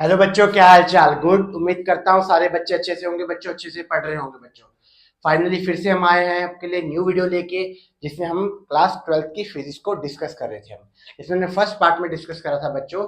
Hello बच्चों, क्या हाल चाल। गुड। उम्मीद करता हूँ सारे बच्चे अच्छे से होंगे। बच्चों अच्छे से पढ़ रहे होंगे। बच्चों फाइनली फिर से हम आए हैं आपके लिए न्यू वीडियो लेके, जिसमें हम क्लास 12th की फिजिक्स को डिस्कस कर रहे थे। हम इसमें हमने फर्स्ट पार्ट में डिस्कस करा था बच्चों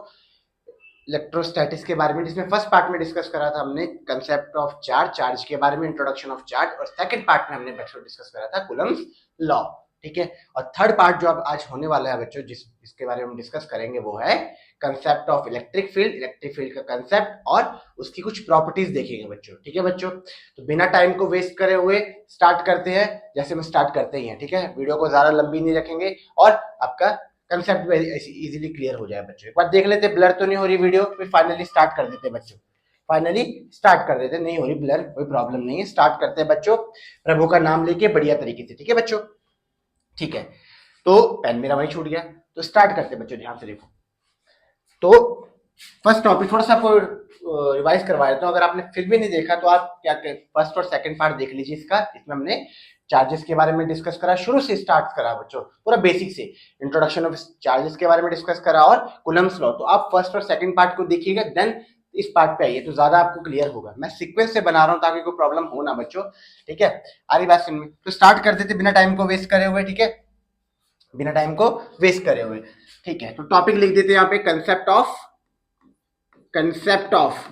इलेक्ट्रोस्टैटिक्स के बारे में, जिसमें फर्स्ट पार्ट में डिस्कस करा था हमने कंसेप्ट ऑफ चार्ज, चार्ज के बारे में, इंट्रोडक्शन ऑफ चार्ज, और सेकंड पार्ट में हमने बच्चों डिस्कस करा था कूलम्स लॉ। ठीक है। और थर्ड पार्ट जो अब आज होने वाला है बच्चों, जिसके बारे में हम डिस्कस करेंगे, वो है concept of electric field, electric field का कंसेप्ट और उसकी कुछ प्रॉपर्टीज देखेंगे बच्चों। ठीक है बच्चों, तो बिना टाइम को वेस्ट करे हुए स्टार्ट करते हैं। जैसे हम स्टार्ट करते ही हैं, ठीक है, वीडियो को ज्यादा लंबी नहीं रखेंगे और आपका कंसेप्ट इजीली क्लियर हो जाए बच्चों। एक बार देख लेते ब्लर तो नहीं हो रही वीडियो, फिर फाइनली स्टार्ट कर देते बच्चों। फाइनली स्टार्ट कर देते, नहीं हो रही ब्लर कोई प्रॉब्लम नहीं है, स्टार्ट करते हैं बच्चों प्रभु का नाम लेके बढ़िया तरीके से। ठीक है बच्चों, ठीक है। तो पेन मेरा वहीं छूट गया, तो स्टार्ट करते हैं बच्चों, ध्यान से देखो। तो फर्स्ट टॉपिक थोड़ा सा आपको रिवाइज करवा देता हूँ। अगर आपने फिर भी नहीं देखा तो आप क्या फर्स्ट और सेकंड पार्ट देख लीजिए इसका। इसमें हमने चार्जेस के बारे में डिस्कस करा, शुरू से स्टार्ट करा बच्चों, पूरा बेसिक से इंट्रोडक्शन ऑफ चार्जेस के बारे में डिस्कस करा और कूलम्स लॉ। तो आप फर्स्ट और सेकंड पार्ट को देखिएगा, देन इस पार्ट पे आइए तो ज्यादा आपको क्लियर होगा। मैं सीक्वेंस से बना रहा हूँ ताकि कोई प्रॉब्लम हो ना बच्चों। ठीक है, आ रही बात समझ में? तो स्टार्ट कर देते बिना टाइम को वेस्ट करे हुए। ठीक है, बिना टाइम को वेस्ट करे हुए। ठीक है, तो टॉपिक लिख देते हैं यहाँ पे concept of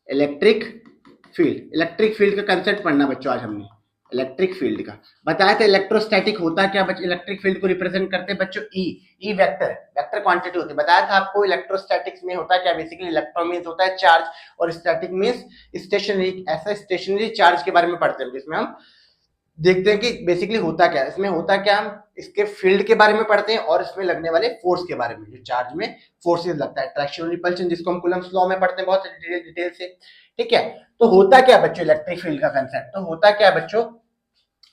electric field. Electric field का कंसेप्ट पढ़ना बच्चों आज हमने। इलेक्ट्रिक फील्ड का बताया था। इलेक्ट्रोस्टैटिक होता क्या बच्चों? इलेक्ट्रिक फील्ड को रिप्रेजेंट करते बच्चों ई वेक्टर, वेक्टर क्वांटिटी होती है। बताया था आपको इलेक्ट्रोस्टैटिक्स में होता क्या बेसिकली। इलेक्ट्रो मींस होता है चार्ज और स्टैटिक मींस स्टेशनरी। ऐसा स्टेशनरी चार्ज के बारे में पढ़ते हैं, जिसमें हम देखते हैं कि बेसिकली होता क्या है। इसमें होता क्या, हम इसके फील्ड के बारे में पढ़ते हैं और इसमें लगने वाले फोर्स के बारे में। जो चार्ज में फोर्सेस लगता है, अट्रैक्शन और रिपल्शन, जिसको हम कूलम्स लॉ में पढ़ते हैं बहुत डिटेल से। ठीक है, तो होता क्या बच्चों इलेक्ट्रिक फील्ड का कंसेप्ट? तो होता क्या है बच्चों,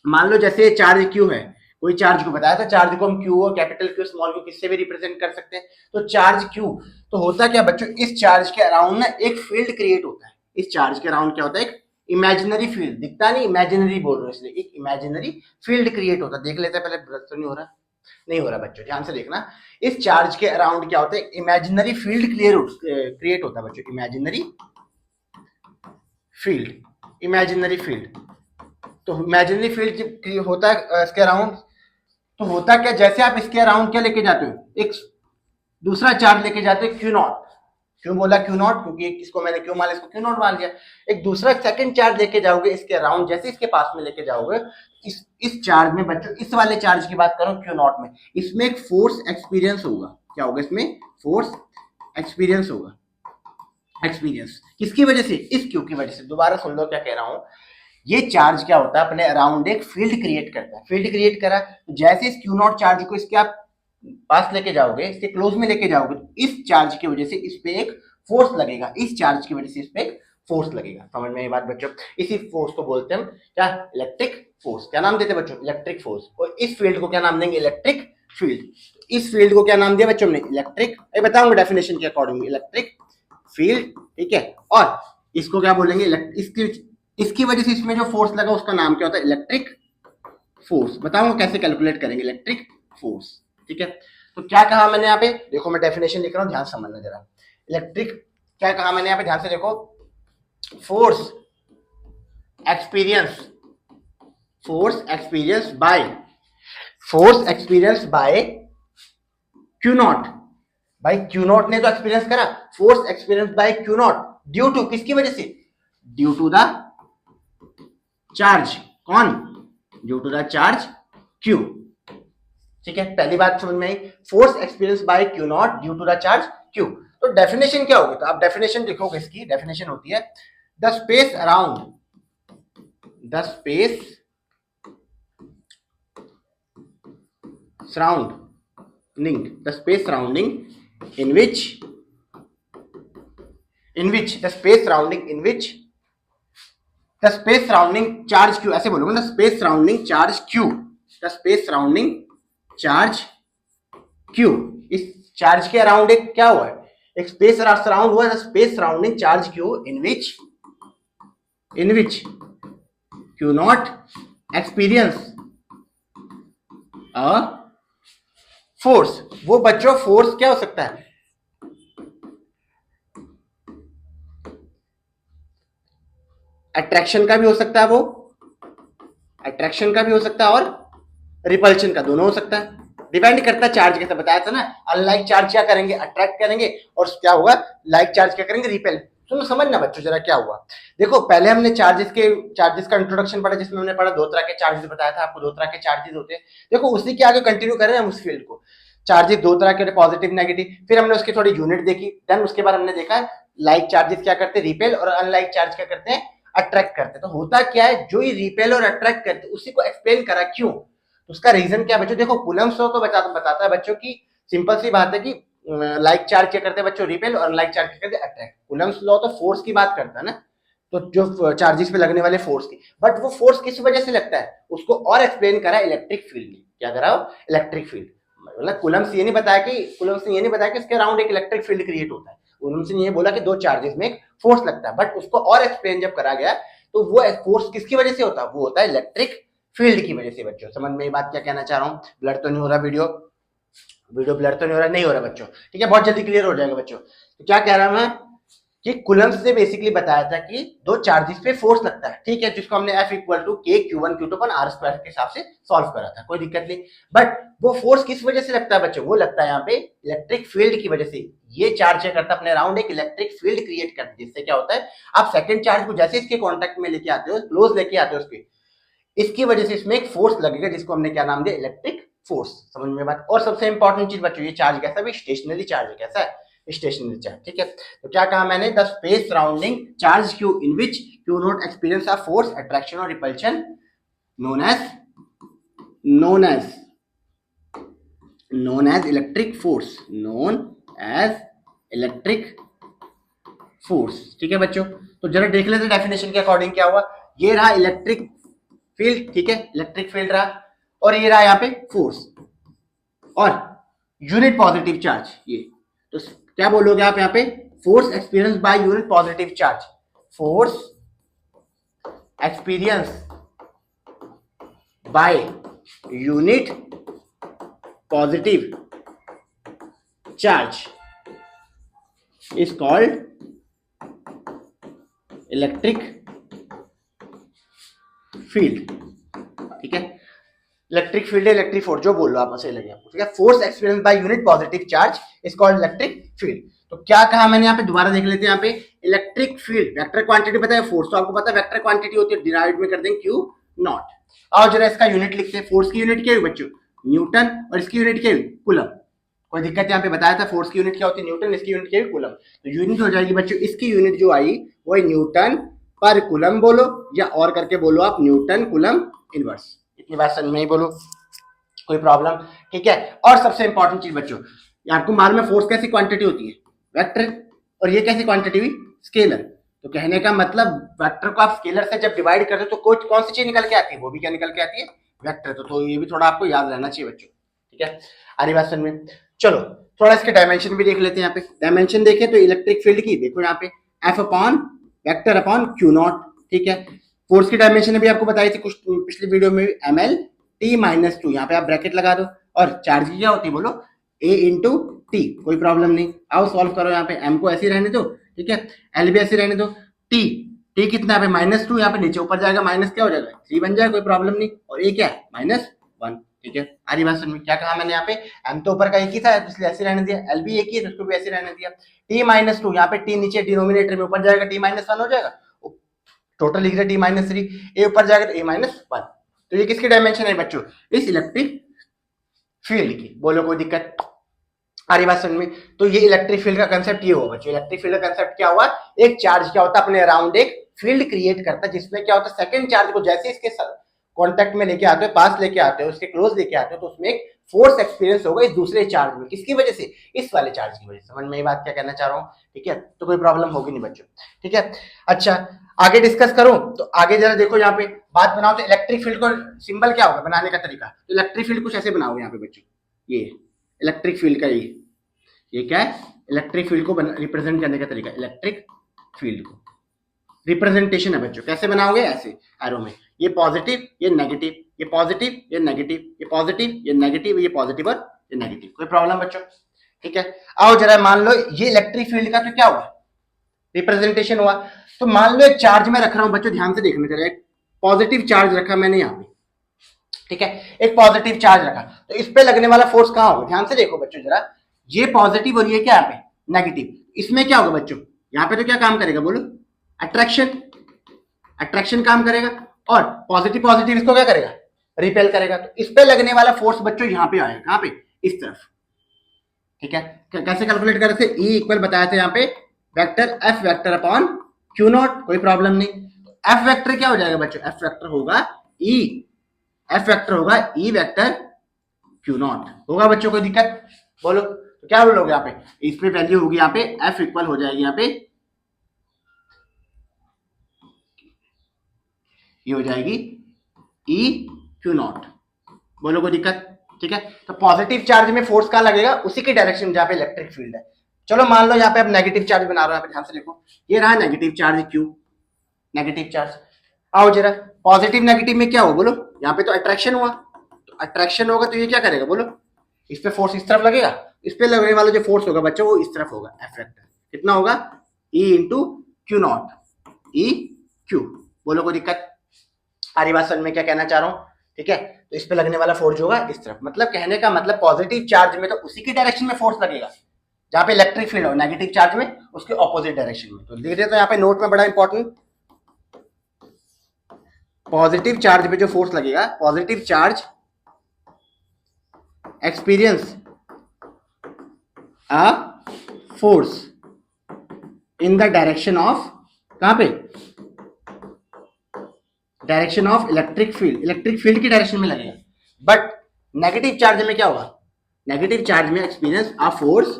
मान लो जैसे चार्ज क्यू है, कोई चार्ज को बताया था, चार्ज को हम क्यू और कैपिटल क्यू स्मॉल क्यू किससे भी रिप्रेजेंट कर सकते हैं। तो चार्ज क्यू, तो होता क्या बच्चों, इस चार्ज के अराउंड ना एक फील्ड क्रिएट होता है। इस चार्ज के अराउंड क्या होता है? एक इमेजिनरी फील्ड, दिखता नहीं, इमेजिनरी बोल रहा हूँ इसलिए, एक इमेजिनरी फील्ड क्रिएट होता है। देख लेते हैं पहले, ब्रश तो नहीं हो रहा? नहीं हो रहा बच्चों, ध्यान से देखना। इस चार्ज के अराउंड क्या होता है? इमेजिनरी फील्ड क्रिएट होता है बच्चों। Imaginary field, imaginary field. तो इमेजिनरी फील्ड होता है इसके अराउंड। तो होता क्या, जैसे आप इसके अराउंड क्या लेके जाते हो, एक दूसरा चार्ज लेके जाते हो क्यू नॉट। क्यों बोला क्यू नॉट? क्योंकि इसको मैंने क्यू मान लिया, इसको क्यू नॉट मान लिया। एक दूसरा सेकंड चार्ज लेके जाओगे इसके अराउंड, जैसे इसके पास में लेके जाओगे, इस चार्ज में बच्चों, इस वाले चार्ज की बात करो क्यू नॉट में, इसमें एक फोर्स एक्सपीरियंस होगा। क्या होगा इसमें? फोर्स एक्सपीरियंस होगा। एक्सपीरियंस किसकी वजह से? इस क्यू की वजह से। दोबारा सुन लो क्या कह रहा हूं। ये चार्ज क्या होता है, अपने अराउंड एक फील्ड क्रिएट करता है। फील्ड क्रिएट करा, जैसे इस क्यू नॉट चार्ज को इसके आप पास लेके जाओगे, इसके क्लोज में लेके जाओगे, इस चार्ज की वजह से इस पे एक फोर्स लगेगा। इस चार्ज की वजह से इस पे एक फोर्स लगेगा। समझ में ये बात बच्चों? इसी फोर्स को बोलते हैं हम क्या? Electric force. क्या नाम देते हैं बच्चों? Electric force. और इस फील्ड को क्या नाम देंगे? Electric field. इस फील्ड को क्या नाम दिया बच्चों हमने? इलेक्ट्रिक। ये बताऊंगा डेफिनेशन के अकॉर्डिंग, इलेक्ट्रिक फील्ड। ठीक है, और इसको क्या बोलेंगे? इसकी वजह से इसमें जो फोर्स लगा उसका नाम क्या होता है? Electric force. बताऊंगा कैसे कैलकुलेट करेंगे इलेक्ट्रिक फोर्स। ठीक है, तो क्या कहा मैंने यहाँ पे? देखो मैं डेफिनेशन लिख रहा हूँ, ध्यान से समझना जरा। इलेक्ट्रिक क्या कहा मैंने यहाँ पे? ध्यान से देखो। Force experience, force experience by, force experience by q naught. भाई क्यू नॉट ने तो एक्सपीरियंस करा, force experience by q naught due to, किसकी वजह से? Due to the charge. कौन? Due to the charge q. ठीक है, पहली बात समझ में आई। Force experience by q naught due to the charge q. तो डेफिनेशन क्या होगी? तो आप डेफिनेशन लिखोगे, इसकी डेफिनेशन होती है the space around, the space surrounding, the space surrounding in which the space surrounding in which the space surrounding charge Q. ऐसे बोलोगे, the space surrounding charge Q, the space surrounding charge Q. इस charge के around एक क्या हुआ है? एक space surround हुआ है, space surrounding charge Q in which q naught experience a force. वो बच्चों फोर्स क्या हो सकता है? अट्रैक्शन का भी हो सकता है, वो अट्रैक्शन का भी हो सकता है और रिपल्शन का, दोनों हो सकता है, डिपेंड करता है चार्ज कैसे, बताया था ना। अनलाइक चार्ज क्या करेंगे, अट्रैक्ट करेंगे, और क्या होगा, लाइक चार्ज क्या करेंगे, रिपेल। तो समझना बच्चों जरा क्या हुआ। देखो पहले हमने चार्जेस का इंट्रोडक्शन पढ़ा, जिसमें हमने पढ़ा दो तरह के चार्जेस, बताया था आपको दो तरह के चार्जेस होते हैं। देखो उसी के आगे कंटिन्यू कर रहे हैं हम उस फील्ड को। चार्जेस दो तरह के, पॉजिटिव नेगेटिव, फिर हमने उसकी थोड़ी यूनिट देखी, देन उसके बाद हमने देखा लाइक चार्जेस क्या करते हैं, रिपेल, और अनलाइक चार्ज क्या करते हैं, अट्रैक्ट करते हैं। तो होता क्या है, जो ही रिपेल और अट्रैक्ट करते हैं उसी को एक्सप्लेन करा क्यों, उसका रीजन क्या है बच्चों। देखो कूलम्स लॉ तो बताता है बच्चों की, सिंपल सी बात है कि लाइक चार्ज क्या करते हैं बच्चों, रिपेल, और अनलाइक चार्ज क्या करते हैं, अट्रैक्ट। कूलम्स लॉ तो फोर्स की बात करता है ना, तो जो चार्जेस पे लगने वाले फोर्स की, बट वो फोर्स किस वजह से लगता है, उसको और एक्सप्लेन करा इलेक्ट्रिक फील्ड ने। क्या करा, इलेक्ट्रिक फील्ड। मतलब कूलम्स ये नहीं बताया कि इसके अराउंड एक इलेक्ट्रिक फील्ड क्रिएट होता है। कूलम्स ने ये बोला कि दो चार्जेस में एक फोर्स लगता है, बट उसको और एक्सप्लेन जब करा गया तो वो फोर्स किसकी वजह से होता है, वो होता है इलेक्ट्रिक फील्ड की वजह से। बच्चों समझ में ये बात क्या कहना चाह रहा हूँ, ब्लर तो नहीं हो रहा वीडियो ब्लर तो नहीं हो रहा, नहीं हो रहा बच्चों, ठीक है, बहुत जल्दी क्लियर हो जाएगा बच्चों। तो क्या कह रहा हूं मैं कि कूलम्स ने बेसिकली बताया था कि दो चार्जेस पे फोर्स लगता है, ठीक है, जिसको हमने F इक्वल टू के Q1 Q2 upon are square के हिसाब से सॉल्व करा था, कोई दिक्कत नहीं। बट वो फोर्स किस वजह से लगता है बच्चों, वो लगता है यहाँ पे इलेक्ट्रिक फील्ड की वजह से। ये चार्ज क्या करता है, अपने अराउंड एक इलेक्ट्रिक फील्ड क्रिएट करता है, जिससे क्या होता है, आप सेकंड चार्ज को जैसे इसके कॉन्टेक्ट में लेके आते हो, क्लोज लेके आते हो उसके, इसकी वजह से इसमें एक फोर्स लगेगा, जिसको हमने क्या नाम दिया, इलेक्ट्रिक फोर्स। समझ में बात। और सबसे इंपॉर्टेंट चीज बच्चों, ये चार्ज कैसा है, स्टेशनरी चार्ज है, कैसा है, स्टेशनरी चार्ज, ठीक है। तो क्या कहा मैंने, the space surrounding charge Q in which q naught experience of force, attraction और repulsion known as known as known as electric force, known as electric force, ठीक है बच्चों। तो जरा देख लेते डेफिनेशन के अकॉर्डिंग क्या हुआ। ये रहा इलेक्ट्रिक फील्ड, ठीक है, इलेक्ट्रिक फील्ड रहा, और ये रहा यहाँ पे फोर्स और यूनिट पॉजिटिव चार्ज। ये तो क्या बोलोगे आप यहाँ पे, force experience by unit positive charge, force experience by unit positive charge is called electric field, ठीक है। इलेक्ट्रिक फील्ड है, इलेक्ट्रिक फोर्स, जो बोल लो आप सही लगे आपको, ठीक है। Force experience by unit positive charge is called electric field. तो क्या कहा मैंने यहाँ पे, दोबारा देख लेते हैं। यहाँ पे इलेक्ट्रिक फील्ड, वेक्टर क्वांटिटी पता है, फोर्स तो आपको पता है वेक्टर क्वांटिटी होती है, डिराइव में कर देंगे क्यू नॉट। और जरा इसका यूनिट लिखते हैं, फोर्स की यूनिट क्या है बच्चों, न्यूटन, और इसकी यूनिट क्या है, कूलम। कोई दिक्कत यहाँ पे बताया था, फोर्स की यूनिट क्या होती है, न्यूटन, इसकी यूनिट क्या है, कूलम। तो यूनिट हो जाएगी बच्चों, इसकी यूनिट जो आई वो न्यूटन पर कूलम बोलो, या और करके बोलो आप न्यूटन कूलम इनवर्स। इतनी बात समझ में ही बोलो, कोई प्रॉब्लम, ठीक है। और सबसे इंपॉर्टेंट चीज बच्चों, आपको मालूम है फोर्स कैसी क्वांटिटी होती है, वेक्टर, और ये कैसी क्वांटिटी हुई, स्केलर। तो कहने का मतलब वेक्टर को आप स्केलर से जब डिवाइड करते हो तो कौन सी चीज निकल के आती है, वो भी क्या निकल के आती है, वेक्टर। तो ये भी थोड़ा आपको याद रहना चाहिए बच्चों, ठीक है। आरी बात समझ में। चलो थोड़ा इसके डायमेंशन भी देख लेते हैं। यहाँ पे डायमेंशन देखें तो इलेक्ट्रिक फील्ड की देखो यहाँ पे F upon vector upon Q not, ठीक है। फोर्स की डायमेंशन भी आपको बताई थी कुछ पिछली वीडियो में, ml t-2, यहाँ पे आप ब्रैकेट लगा दो, और चार्ज की क्या होती है बोलो, a इंटू टी, कोई प्रॉब्लम नहीं। आओ सॉल्व करो, यहाँ पे m को ऐसे रहने दो, ठीक है, l भी ऐसे रहने दो, t कितना है -2, यहाँ पे नीचे ऊपर जाएगा, माइनस क्या हो जाएगा 3 बन जाएगा, कोई प्रॉब्लम नहीं, और a क्या है -1, ठीक है। आरी बात समझ में। क्या कहा मैंने यहाँ पे, m तो ऊपर का एक ही था इसलिए ऐसे रहने दिया, l भी एक ही है तो उसको भी ऐसे रहने दिया, t-2, यहाँ पे t नीचे डिनोमिनेटर में ऊपर जाएगा, t-1 हो जाएगा, टोटल लिख रहे t-3, a ऊपर जाएगा तो a-1। तो ये किसकी डायमेंशन है बच्चों, इस इलेक्ट्रिक फील्ड की। बोलो कोई दिक्कत आ रही बात समझ में। तो ये इलेक्ट्रिक फील्ड का कंसेप्ट ये हुआ बच्चों। इलेक्ट्रिक फील्ड का कंसेप्ट क्या हुआ, एक चार्ज क्या होता है अपने अराउंड एक फील्ड क्रिएट करता है, जिसमें क्या होता है सेकंड चार्ज को जैसे इसके कॉन्टेक्ट में लेके आते हो, पास लेके आते हो, उसके क्लोज लेके आते हो, तो उसमें एक फोर्स एक्सपीरियंस होगा इस दूसरे चार्ज में, किसकी वजह से, इस वाले चार्ज की वजह से। समझ में ये बात क्या कहना चाह रहा हूँ, ठीक है। तो कोई प्रॉब्लम होगी नहीं बच्चों, ठीक है। अच्छा आगे डिस्कस करूं तो आगे जरा देखो यहाँ पे बात बनाओ तो इलेक्ट्रिक फील्ड को सिंबल क्या होगा बनाने का तरीका। तो इलेक्ट्रिक फील्ड कुछ ऐसे बनाओगे यहाँ पे बच्चों, ये इलेक्ट्रिक फील्ड का ये क्या है, इलेक्ट्रिक फील्ड को रिप्रेजेंट करने का तरीका, इलेक्ट्रिक फील्ड को रिप्रेजेंटेशन है बच्चों। कैसे बनाओगे, ऐसे एरो में, ये पॉजिटिव ये नेगेटिव, ये पॉजिटिव ये नेगेटिव, ये पॉजिटिव ये नेगेटिव, ये पॉजिटिव और ये नेगेटिव। कोई प्रॉब्लम बच्चों, ठीक है। आओ जरा मान लो ये इलेक्ट्रिक फील्ड का तो क्या हुआ, रिप्रेजेंटेशन हुआ। तो मान लो एक चार्ज में रख रहा हूं बच्चों, ध्यान से देखना जरा, एक पॉजिटिव चार्ज रखा मैंने यहाँ पे, ठीक है, एक पॉजिटिव चार्ज रखा, तो इस पे लगने वाला फोर्स कहाँ होगा, ध्यान से देखो बच्चों जरा, ये पॉजिटिव और ये क्या यहाँ पे नेगेटिव, इसमें क्या होगा बच्चों, यहाँ पे तो क्या काम करेगा बोलो, अट्रैक्शन, अट्रैक्शन काम करेगा, और पॉजिटिव पॉजिटिव इसको क्या करेगा, रिपेल करेगा। तो इस पे लगने वाला फोर्स बच्चों यहाँ पे आएगा, कहाँ पे, इस तरफ, ठीक है। कैसे कैलकुलेट कर रहे थे, ई इक्वल बताया था यहाँ पे vector F vector upon Q naught, कोई प्रॉब्लम नहीं। तो एफ वेक्टर क्या हो जाएगा बच्चों, एफ वेक्टर होगा ई, एफ वेक्टर होगा ई वेक्टर क्यू नॉट, होगा बच्चों कोई दिक्कत, बोलो तो क्या बोलोगे यहाँ पे, इसमें वैल्यू होगी यहाँ पे एफ इक्वल हो जाएगी यहाँ पे, ये हो जाएगी ई क्यू नॉट, बोलो कोई दिक्कत, ठीक है। तो पॉजिटिव चार्ज में फोर्स कहाँ लगेगा, उसी की डायरेक्शन जहाँ पे इलेक्ट्रिक फील्ड है। चलो मान लो यहाँ पे अब नेगेटिव चार्ज बना रहा हूं, यहाँ पे ध्यान से देखो, ये रहा negative charge Q, negative charge, आओ जरा, पॉजिटिव नेगेटिव में क्या हो बोलो, यहाँ पे तो अट्रैक्शन हुआ, तो अट्रैक्शन होगा तो ये क्या करेगा बोलो, इस पे फोर्स इस तरफ लगेगा, इस पे लगने वाला जो फोर्स होगा बच्चों वो इस तरफ होगा, एफ वेक्टर कितना होगा, ई into q not, E Q, बोलो कोई दिक्कत आ रही बात समझ में क्या कहना चाह रहा हूँ, ठीक है। तो इस पे लगने वाला फोर्स होगा इस तरफ, मतलब कहने का मतलब पॉजिटिव चार्ज में तो उसी की डायरेक्शन में फोर्स लगेगा जहां पे इलेक्ट्रिक फील्ड हो, नेगेटिव चार्ज में उसके ऑपोजिट डायरेक्शन में। तो लिख देते हैं यहाँ पे नोट में, बड़ा इंपॉर्टेंट, पॉजिटिव चार्ज पे जो फोर्स लगेगा, positive charge experience a force in the direction of, कहां पे, direction of electric field, electric field की डायरेक्शन में लगेगा। बट नेगेटिव चार्ज में क्या होगा, नेगेटिव चार्ज में experience a force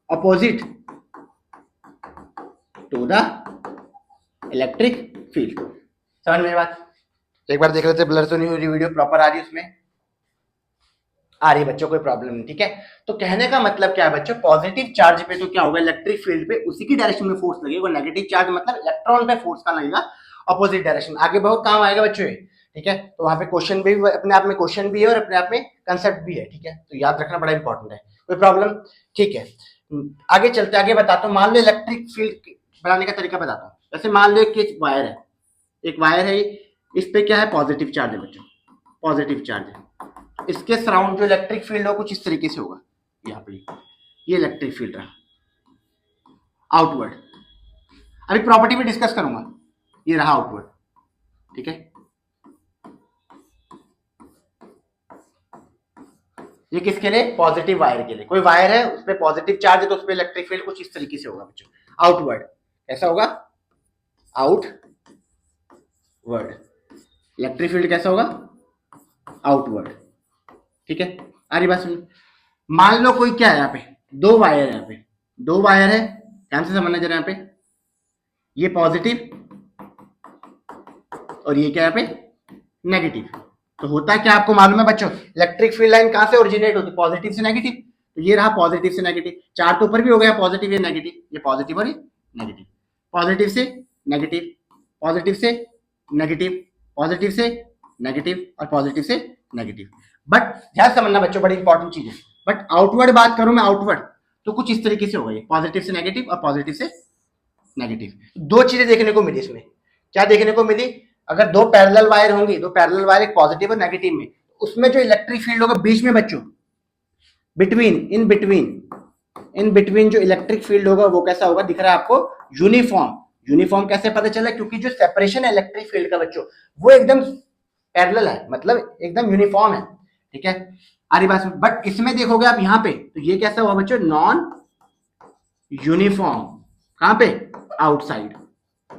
opposite to the electric field, समझ में बात, एक बार देख लेते, ब्लर तो नहीं हो रही वीडियो, प्रॉपर आ रही है उसमें, आ रही है बच्चों, कोई प्रॉब्लम नहीं, ठीक है। तो कहने का मतलब क्या है बच्चों, पॉजिटिव चार्ज पे तो क्या होगा, इलेक्ट्रिक फील्ड पे उसी की डायरेक्शन में फोर्स लगेगा, नेगेटिव चार्ज मतलब इलेक्ट्रॉन पे फोर्स का लगेगा अपोजिट डायरेक्शन, आगे बहुत काम आएगा बच्चों, ठीक है। तो वहां पे क्वेश्चन भी अपने आप में क्वेश्चन भी है और अपने आप में कंसेप्ट भी है, ठीक है, तो याद रखना बड़ा इंपॉर्टेंट है, कोई प्रॉब्लम, ठीक है। आगे चलते, आगे बताता हूँ, मान लो इलेक्ट्रिक फील्ड बनाने का तरीका बताता हूँ। जैसे मान लो एक वायर है, एक वायर है, इस पे क्या है, पॉजिटिव चार्ज है बच्चों, पॉजिटिव चार्ज है, इसके सराउंड जो इलेक्ट्रिक फील्ड हो कुछ इस तरीके से होगा, यहाँ पे ये इलेक्ट्रिक फील्ड रहा आउटवर्ड, अभी प्रॉपर्टी में डिस्कस करूंगा, ये रहा आउटवर्ड, ठीक है। ये किसके लिए, पॉजिटिव वायर के लिए, कोई वायर है उस पर पॉजिटिव चार्ज है तो उस पर इलेक्ट्रिक फील्ड कुछ इस तरीके से होगा बच्चों, आउटवर्ड, कैसा होगा, आउटवर्ड, इलेक्ट्रिक फील्ड कैसा होगा, आउटवर्ड, ठीक है। आ रही बात सुन, मान लो कोई क्या है, यहाँ पे दो वायर है, यहाँ पे दो वायर है, ध्यान से समझना जरा, यहाँ पे ये पॉजिटिव और ये क्या यहाँ पे नेगेटिव। तो होता क्या आपको मालूम है बच्चों, इलेक्ट्रिक फील्ड लाइन कहां से ओरिजिनेट होती है, पॉजिटिव से नेगेटिव, तो ये रहा पॉजिटिव से नेगेटिव, चार तो ऊपर भी हो गया, पॉजिटिव ये नेगेटिव, ये पॉजिटिव और ये नेगेटिव, पॉजिटिव से नेगेटिव, पॉजिटिव से नेगेटिव, पॉजिटिव से नेगेटिव और पॉजिटिव से नेगेटिव। बट ध्यान समझना बच्चों, बड़ी इंपॉर्टेंट चीज है, बट आउटवर्ड बात करूं मैं, आउटवर्ड तो कुछ इस तरीके से होगा, ये पॉजिटिव से नेगेटिव और पॉजिटिव से नेगेटिव। दो चीजें देखने को मिली इसमें, क्या देखने को मिली, अगर दो पैरेलल वायर होंगी, दो पैरेलल वायर एक पॉजिटिव और नेगेटिव में, उसमें जो इलेक्ट्रिक फील्ड होगा बीच में बच्चों, बिटवीन, इन बिटवीन जो इलेक्ट्रिक फील्ड होगा वो कैसा होगा, दिख रहा है आपको, यूनिफॉर्म। यूनिफॉर्म कैसे पता चला, क्योंकि जो सेपरेशन है इलेक्ट्रिक फील्ड का बच्चों वो एकदम पैरेलल है, मतलब एकदम यूनिफॉर्म है, ठीक है। आरी बात, बट इसमें देखोगे आप यहाँ पे, तो ये कैसा हुआ बच्चों, नॉन यूनिफॉर्म, कहां पे, आउटसाइड,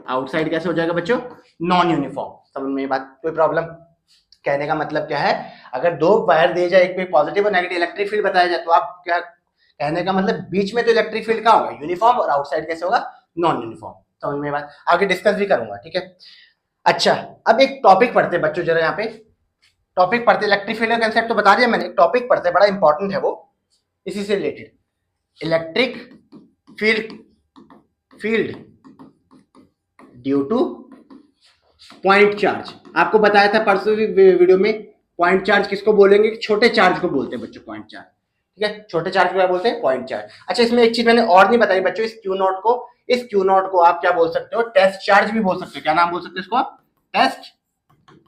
आउटसाइड कैसे हो जाएगा बच्चों, नॉन यूनिफॉर्म, समझ में ये बात, कोई प्रॉब्लम, कहने का मतलब क्या है, अगर दो वायर दिए जाए, एक पे पॉजिटिव और नेगेटिव इलेक्ट्रिक फील्ड बताया जाए, तो आप क्या कहने का मतलब, बीच में तो इलेक्ट्रिक फील्ड कहाँ होगा, यूनिफॉर्म, और आउटसाइड कैसे होगा, नॉन यूनिफॉर्म, समझ में बात, आगे डिस्कस भी करूंगा, ठीक है। अच्छा, अब एक टॉपिक पढ़ते बच्चों जरा, यहाँ पे टॉपिक पढ़ते, इलेक्ट्रिक फील्ड का कंसेप्ट तो बता दिया मैंने, एक टॉपिक पढ़ते, बड़ा इंपॉर्टेंट है वो, इसी से related, electric field due to point charge. आपको बताया था परसों वीडियो में, पॉइंट चार्ज किसको बोलेंगे, छोटे चार्ज को बोलते हैं बच्चों पॉइंट चार्ज, ठीक है, छोटे चार्ज को क्या बोलते हैं, पॉइंट चार्ज। अच्छा, इसमें एक चीज मैंने और नहीं बताई बच्चों, इस क्यू नॉट को आप क्या बोल सकते हो, टेस्ट चार्ज भी बोल सकते हो। क्या नाम बोल सकते हो इसको आप, टेस्ट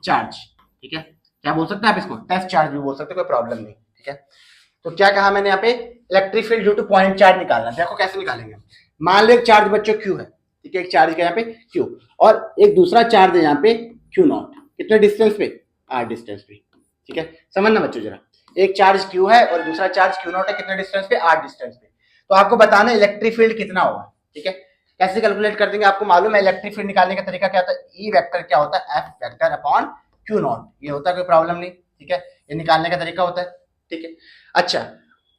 चार्ज। ठीक है, क्या बोल सकते हैं आप इसको, टेस्ट चार्ज भी बोल सकते हो, कोई प्रॉब्लम नहीं। ठीक है, तो क्या कहा मैंने यहाँ पे, electric field due to point charge निकालना। देखो कैसे निकालेंगे, मान लो एक चार्ज बच्चों क्यू है, ठीक है, एक चार्ज का यहाँ पे क्यू, और एक दूसरा चार्ज है यहाँ पे क्यू नॉट, कितने डिस्टेंस पे, आर डिस्टेंस पे। ठीक है, समझना बच्चों जरा, एक चार्ज क्यू है और दूसरा चार्ज क्यू नॉट है, कितने डिस्टेंस पे, आर डिस्टेंस पे। तो आपको बताना इलेक्ट्रिक फील्ड कितना होगा। ठीक है, कैसे कैलकुलेट कर देंगे, आपको मालूम है इलेक्ट्रिक फील्ड निकालने का तरीका क्या होता है, ई वेक्टर क्या होता है, F vector upon Q not, ये होता है, कोई प्रॉब्लम नहीं। ठीक है, ये निकालने का तरीका होता है। ठीक है, अच्छा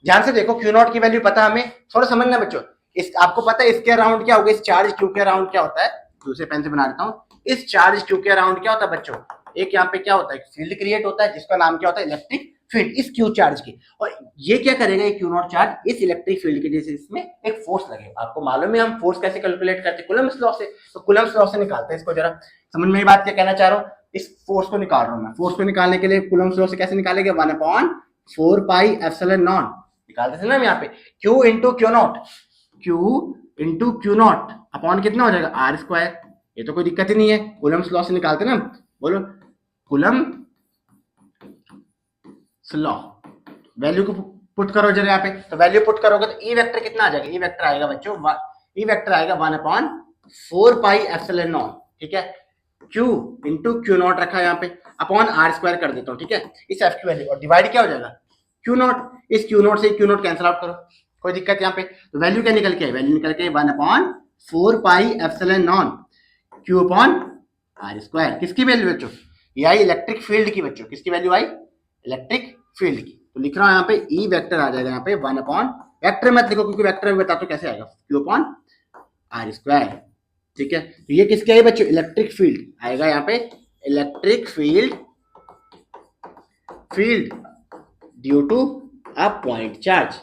ध्यान से देखो, क्यू नॉट की वैल्यू पता हमें, थोड़ा समझना बच्चों, इस आपको पता है इसके अराउंड क्या होगा, इस चार्ज क्यू के अराउंड क्या होता है, दूसरे पेन से बना देता हूँ, इस चार्ज क्यू के अराउंड क्या होता है बच्चों, एक यहाँ पे क्या होता है, फील्ड क्रिएट होता है जिसका नाम क्या होता है, इलेक्ट्रिक फील्ड, इस क्यू चार्ज की। और ये क्या करेगा, ये क्यू नॉट चार्ज इस इलेक्ट्रिक फील्ड के जैसे इसमें एक फोर्स लगेगा। आपको मालूम है हम फोर्स कैसे कैलकुलेट करते हैं, कूलम्ब्स लॉ से, तो कूलम्ब्स लॉ से निकालते हैं इसको। जरा समझ में ये बात क्या कहना चाह रहा हूँ, इस फोर्स को निकाल रहा हूँ मैं, फोर्स को निकालने के लिए कूलम्ब्स लॉ से कैसे निकालेंगे, 1/4 पाई एप्सिलॉन नॉट निकालते थे ना हम यहाँ पे, Q into q not, Q into q not upon कितना हो जाएगा, आर स्क्वायर। ये तो कोई दिक्कत ही नहीं है, कूलम्ब्स लॉ से निकालते ना, बोलो कूलम्ब्स लॉ, वैल्यू को पुट करो जरा यहाँ पे, तो वैल्यू पुट करोगे तो ई वेक्टर कितना आ जाएगा, ई वेक्टर आएगा बच्चों, ई वेक्टर आएगा 1/4 पाई एप्सिलॉन नॉट। ठीक है, Q इंटू क्यू नॉट रखा है यहाँ पे, अपॉन आर स्क्वायर कर देता हूँ। ठीक है, इस एफ की वैल्यू, और डिवाइड क्या हो जाएगा, क्यू नॉट, इस क्यू नॉट से क्यू नॉट कैंसिल आउट करो, कोई दिक्कत यहाँ पे, तो वैल्यू क्या निकल के है, वैल्यू निकल के 1/4 pi epsilon naught q upon r square. किसकी वैल्यू बच्चों, ये आई इलेक्ट्रिक फील्ड की बच्चों, किसकी वैल्यू आई, इलेक्ट्रिक फील्ड की। तो लिख रहा हूं यहाँ पे ई वेक्टर आ जाएगा यहाँ पे 1 अपॉन, वेक्टर मत लिखो क्योंकि वेक्टर में बता तो कैसे आएगा, क्यू अपॉन आर स्क्वायर। ठीक है, तो ये किसकी आई बच्चों, इलेक्ट्रिक फील्ड आएगा यहाँ पे, electric field due to a point charge.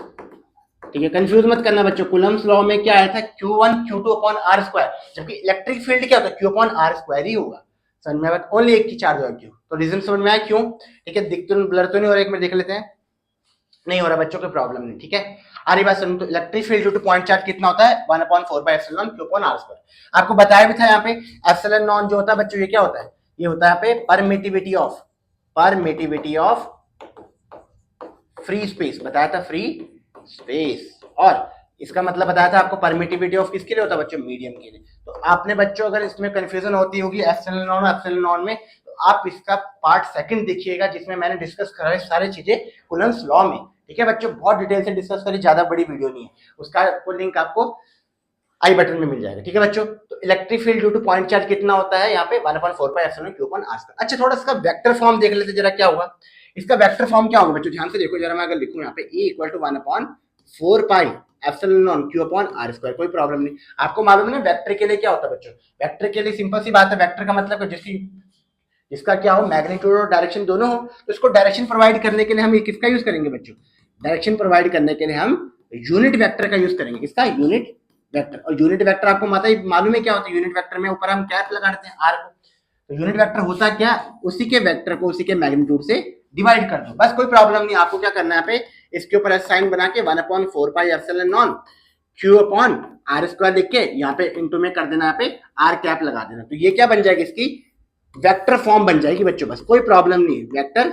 ठीक है, कंफ्यूज मत करना बच्चों, कूलम्ब्स लॉ में क्या आया था, Q1 Q2 upon r square, जबकि इलेक्ट्रिक फील्ड क्या होता है, Q अपॉन आर स्क्वायर ही होगा। समझ में आया, ओनली एक की चार्ज होगा क्यों, तो रीजन समझ में आया क्यों। ठीक है, दिख तो ब्लर तो नहीं हो रहा, एक में देख लेते हैं, नहीं हो रहा बच्चों, कोई प्रॉब्लम नहीं। ठीक है, आरी बात सुनो, तो electric field due to point charge कितना होता है, 1/4 pi epsilon q upon r square. आपको बताया भी था यहाँ पे, एप्सिलॉन नॉन जो होता है बच्चों, ये क्या होता है, ये होता है यहाँ पे परमिटिविटी ऑफ फ्री स्पेस, बताया था फ्री स्पेस, और इसका मतलब बताया था आपको परमिटिविटी ऑफ किसके लिए होता है बच्चों, मीडियम के लिए। तो आपने बच्चों अगर इसमें कंफ्यूजन होती होगी एप्सिलॉन नॉन में, तो आप इसका पार्ट सेकंड देखिएगा जिसमें मैंने डिस्कस करा है सारी चीजें कूलम्ब्स लॉ में। ठीक है बच्चों, बहुत डिटेल से डिस्कस करी, ज्यादा बड़ी वीडियो नहीं है, उसका लिंक आपको आई बटन में मिल जाएगा। ठीक है बच्चों, तो electric field due to point charge कितना होता है यहाँ पे, 1/4 pi epsilon q upon r square. अच्छा, थोड़ा इसका वेक्टर फॉर्म देख लेते जरा, क्या होगा इसका वेक्टर फॉर्म, क्या होगा बच्चों, ध्यान से देखो जरा, मैं अगर लिखूं यहाँ पे E equal to 1/4 pi epsilon naught q upon r square, कोई प्रॉब्लम नहीं। आपको मालूम है ना वेक्टर के लिए क्या होता है बच्चों, वेक्टर के लिए सिंपल सी बात है, वेक्टर का मतलब जिसका क्या हो, मैग्नीट्यूड और डायरेक्शन दोनों हो, तो इसको डायरेक्शन प्रोवाइड करने के लिए हम किसका यूज करेंगे बच्चों, डायरेक्शन प्रोवाइड करने के लिए हम यूनिट वेक्टर का यूज करेंगे, किसका, यूनिट वेक्टर। और यूनिट वेक्टर आपको मालूम है क्या होता है, यूनिट वेक्टर में ऊपर हम कैप लगा देते हैं आर को, तो यूनिट वेक्टर होता क्या, उसी के वेक्टर को उसी के मैग्नीट्यूड से डिवाइड कर दो, बस, कोई प्रॉब्लम नहीं। आपको क्या करना है यहाँ पे, इसके ऊपर साइन बना के 1/4 pi epsilon naught q upon r square लिख के यहाँ पे इंटू में कर देना, यहाँ पे आर कैप लगा देना, तो ये क्या बन जाएगी, इसकी वेक्टर फॉर्म बन जाएगी बच्चों, बस कोई प्रॉब्लम नहीं। वेक्टर